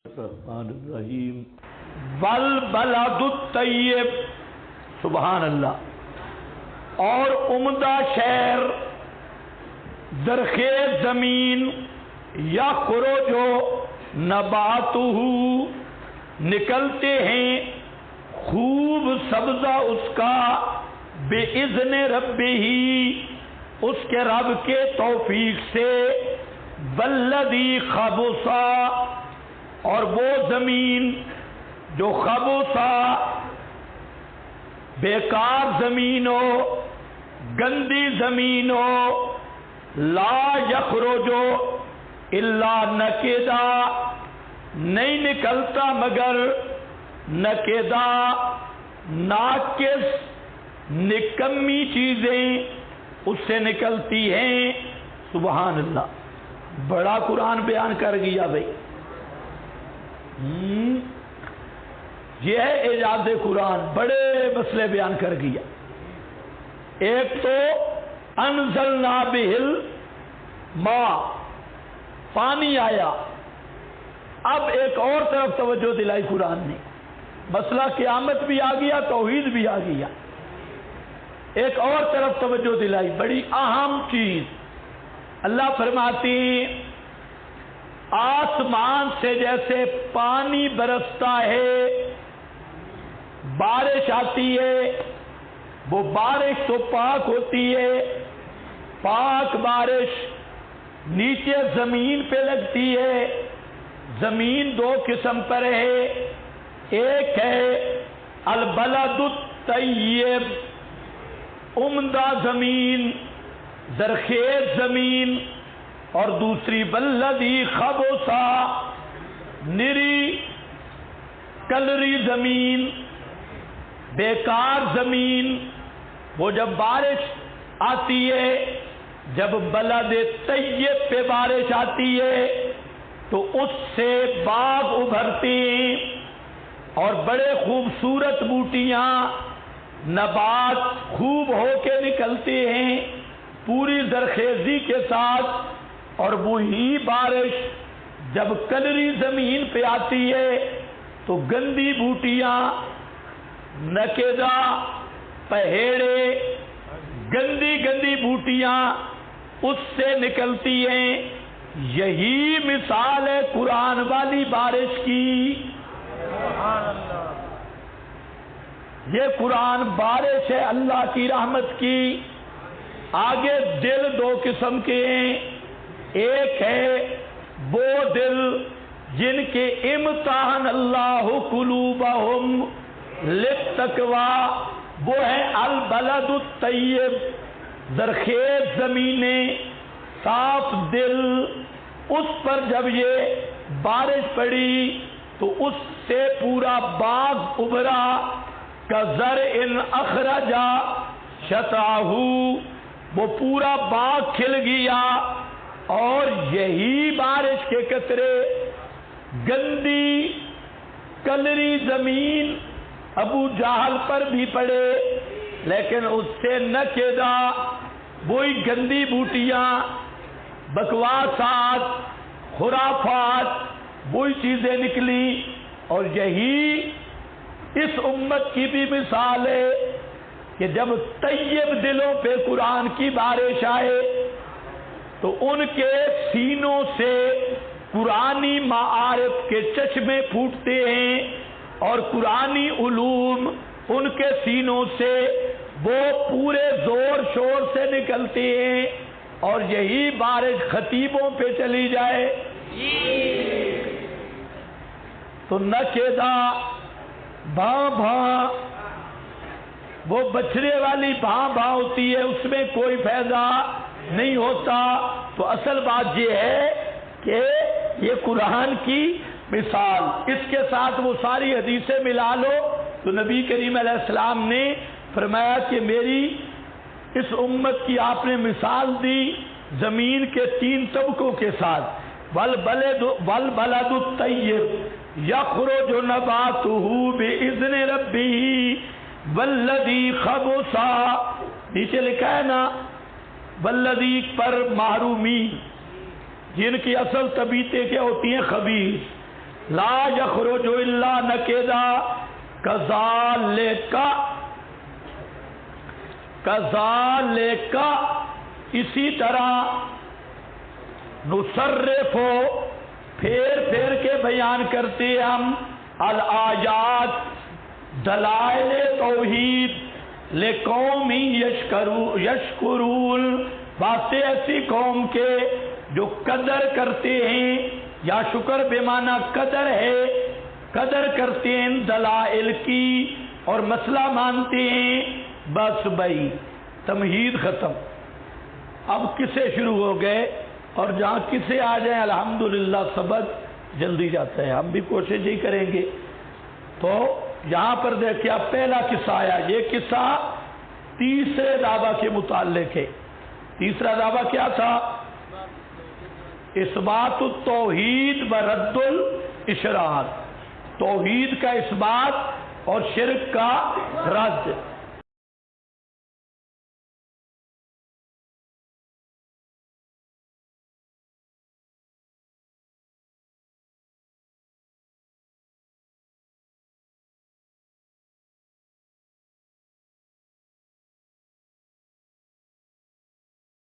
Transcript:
الرحمن الرحیم والبلد الطیب، سبحان اللہ، اور عمدہ شہر زرخیز زمین یخرج نباتہ، نکلتے ہیں خوب سبزہ اس کا، بِإِذْنِ رَبِّهِ، اس کے رب کے توفیق سے، وَالَّذِي خَبُثَ، اور وہ زمین جو خبثا بیکار زمین ہو، گندی زمین ہو، لا یخرج الا نکدا، نہیں نکلتا مگر نکدا، ناقص نکمی چیزیں اس سے نکلتی ہیں۔ سبحان اللہ، بڑا قرآن بیان کر گیا بھائی۔ یہ ہے اعجاز قرآن، بڑے مسئلے بیان کر گیا۔ ایک تو انزلنا بہ الماء، پانی آیا۔ اب ایک اور طرف توجہ دلائی قرآن نے، مسئلہ قیامت بھی آ گیا، توحید بھی آ گیا۔ ایک اور طرف توجہ دلائی، بڑی اہم چیز۔ اللہ فرماتی آسمان سے جیسے پانی برستا ہے، بارش آتی ہے، وہ بارش تو پاک ہوتی ہے، پاک بارش نیچے زمین پہ لگتی ہے۔ زمین دو قسم پر ہے، ایک ہے البلد الطیب، عمدہ زمین، زرخیز زمین، اور دوسری والذی خبثا، نری کلری زمین، بیکار زمین۔ وہ جب بارش آتی ہے، جب بلد طیب پہ بارش آتی ہے تو اس سے باغ ابھرتے ہیں اور بڑے خوبصورت بوٹیاں، نبات خوب ہو کے نکلتے ہیں پوری زرخیزی کے ساتھ۔ اور وہی بارش جب کلری زمین پہ آتی ہے تو گندی بوٹیاں، نکدا، پہیڑے، گندی گندی بوٹیاں اس سے نکلتی ہیں۔ یہی مثال ہے قرآن والی بارش کی۔ یہ قرآن بارش ہے اللہ کی رحمت کی۔ آگے دل دو قسم کے ہیں، ایک ہے وہ دل جن کے امتحان اللہ قلوبہم للتقوی، وہ ہے البلد الطیب، زرخیز زمینیں، صاف دل۔ اس پر جب یہ بارش پڑی تو اس سے پورا باغ ابھرا، کزرع اخرج شطأہ، وہ پورا باغ کھل گیا۔ اور یہی بارش کے قطرے گندی کلری زمین ابو جہل پر بھی پڑے، لیکن اس سے نہ کیدا، وہی گندی بوٹیاں، بکواسات، خرافات، وہی چیزیں نکلی۔ اور یہی اس امت کی بھی مثال ہے کہ جب طیب دلوں پہ قرآن کی بارش آئے تو ان کے سینوں سے قرآنی معارف کے چشمے پھوٹتے ہیں، اور قرآنی علوم ان کے سینوں سے وہ پورے زور شور سے نکلتے ہیں۔ اور یہی بارش خطیبوں پہ چلی جائے تو نکدا، بھاں بھاں، وہ بچھڑے والی بھاں بھاں ہوتی ہے، اس میں کوئی فائدہ نہیں ہوتا۔ تو اصل بات یہ ہے کہ یہ قرآن کی مثال، اس کے ساتھ وہ ساری حدیثیں ملا لو تو نبی کریم علیہ السلام نے فرمایا کہ میری اس امت کی آپ نے مثال دی زمین کے تین طبقوں کے ساتھ، والبلد الطیب یخرج نباتہ بإذن ربہ، والذی خبث، نیچے لکھا ہے نا والذی پر محرومی، جن کی اصل طبیعتیں کیا ہوتی ہیں؟ خبیث، لا یخرج الا نکدا کذالک اسی طرح نصرف پھیر کے بیان کرتے ہم الآیات دلائل توحید لقوم یشکرون باتیں ایسی قوم کے جو قدر کرتے ہیں یا شکر بے معنی قدر ہے قدر کرتے ہیں دلائل کی اور مسئلہ مانتے ہیں. بس بھائی تمہید ختم. اب کسے شروع ہو گئے اور جہاں کسے آ جائیں الحمدللہ سبق جلدی جاتا ہے. ہم بھی کوشش ہی کریں گے. تو یہاں پر دیکھیں اب پہلا قصہ آیا. یہ قصہ تیسرے دعویٰ کے متعلق ہے. تیسرا دعویٰ کیا تھا؟ اثبات التوحید و رد الاشراک. توحید کا اثبات اور شرک کا رد.